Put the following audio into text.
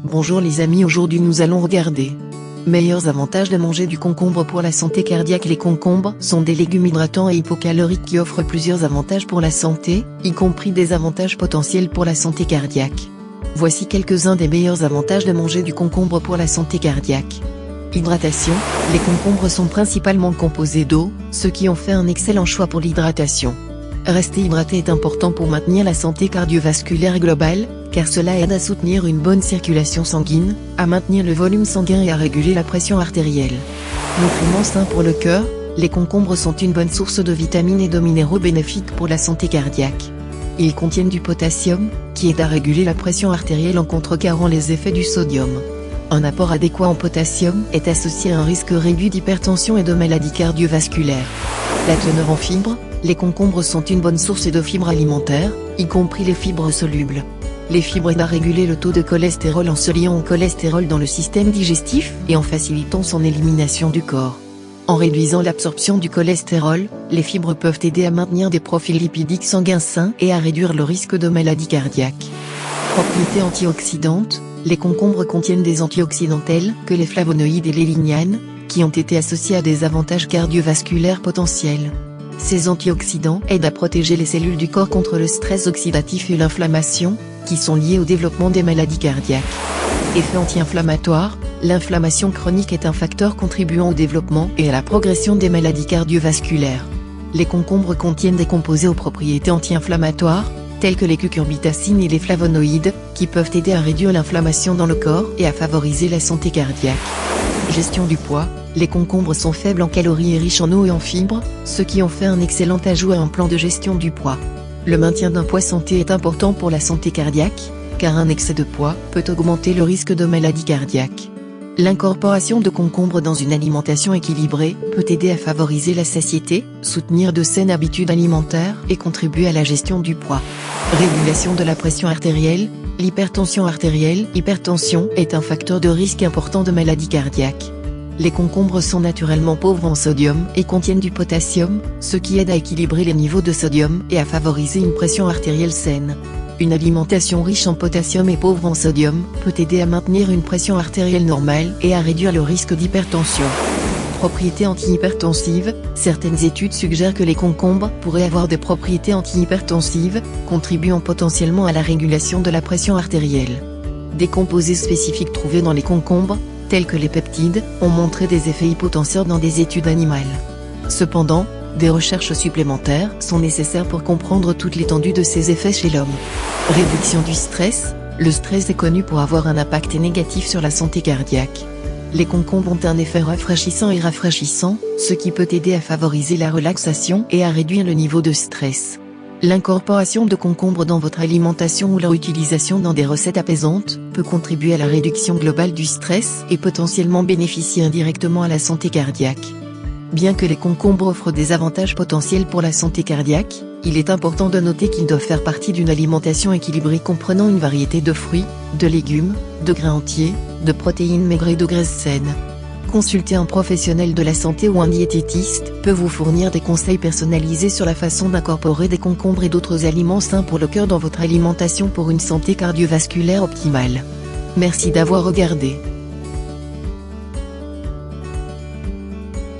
Bonjour les amis, aujourd'hui nous allons regarder meilleurs avantages de manger du concombre pour la santé cardiaque. Les concombres sont des légumes hydratants et hypocaloriques qui offrent plusieurs avantages pour la santé, y compris des avantages potentiels pour la santé cardiaque. Voici quelques-uns des meilleurs avantages de manger du concombre pour la santé cardiaque. Hydratation. Les concombres sont principalement composés d'eau, ce qui en fait un excellent choix pour l'hydratation. Rester hydraté est important pour maintenir la santé cardiovasculaire globale, car cela aide à soutenir une bonne circulation sanguine, à maintenir le volume sanguin et à réguler la pression artérielle. Nutriments sains pour le cœur, les concombres sont une bonne source de vitamines et de minéraux bénéfiques pour la santé cardiaque. Ils contiennent du potassium, qui aide à réguler la pression artérielle en contrecarrant les effets du sodium. Un apport adéquat en potassium est associé à un risque réduit d'hypertension et de maladies cardiovasculaires. La teneur en fibres. Les concombres sont une bonne source de fibres alimentaires, y compris les fibres solubles. Les fibres aident à réguler le taux de cholestérol en se liant au cholestérol dans le système digestif et en facilitant son élimination du corps. En réduisant l'absorption du cholestérol, les fibres peuvent aider à maintenir des profils lipidiques sanguins sains et à réduire le risque de maladies cardiaques. Propriétés antioxydantes. Les concombres contiennent des antioxydants tels que les flavonoïdes et les lignanes, qui ont été associés à des avantages cardiovasculaires potentiels. Ces antioxydants aident à protéger les cellules du corps contre le stress oxydatif et l'inflammation, qui sont liés au développement des maladies cardiaques. Effet anti-inflammatoire. L'inflammation chronique est un facteur contribuant au développement et à la progression des maladies cardiovasculaires. Les concombres contiennent des composés aux propriétés anti-inflammatoires, tels que les cucurbitacines et les flavonoïdes, qui peuvent aider à réduire l'inflammation dans le corps et à favoriser la santé cardiaque. Gestion du poids. Les concombres sont faibles en calories et riches en eau et en fibres, ce qui en fait un excellent ajout à un plan de gestion du poids. Le maintien d'un poids santé est important pour la santé cardiaque, car un excès de poids peut augmenter le risque de maladie cardiaque. L'incorporation de concombres dans une alimentation équilibrée peut aider à favoriser la satiété, soutenir de saines habitudes alimentaires et contribuer à la gestion du poids. Régulation de la pression artérielle. L'hypertension artérielle, hypertension, est un facteur de risque important de maladie cardiaque. Les concombres sont naturellement pauvres en sodium et contiennent du potassium, ce qui aide à équilibrer les niveaux de sodium et à favoriser une pression artérielle saine. Une alimentation riche en potassium et pauvre en sodium peut aider à maintenir une pression artérielle normale et à réduire le risque d'hypertension. Propriétés antihypertensives. Certaines études suggèrent que les concombres pourraient avoir des propriétés antihypertensives, contribuant potentiellement à la régulation de la pression artérielle. Des composés spécifiques trouvés dans les concombres, tels que les peptides, ont montré des effets hypotenseurs dans des études animales. Cependant, des recherches supplémentaires sont nécessaires pour comprendre toute l'étendue de ces effets chez l'homme. Réduction du stress. Le stress est connu pour avoir un impact négatif sur la santé cardiaque. Les concombres ont un effet rafraîchissant et rafraîchissant, ce qui peut aider à favoriser la relaxation et à réduire le niveau de stress. L'incorporation de concombres dans votre alimentation ou leur utilisation dans des recettes apaisantes peut contribuer à la réduction globale du stress et potentiellement bénéficier indirectement à la santé cardiaque. Bien que les concombres offrent des avantages potentiels pour la santé cardiaque, il est important de noter qu'ils doivent faire partie d'une alimentation équilibrée comprenant une variété de fruits, de légumes, de grains entiers, de protéines maigres et de graisses saines. Consulter un professionnel de la santé ou un diététiste peut vous fournir des conseils personnalisés sur la façon d'incorporer des concombres et d'autres aliments sains pour le cœur dans votre alimentation pour une santé cardiovasculaire optimale. Merci d'avoir regardé.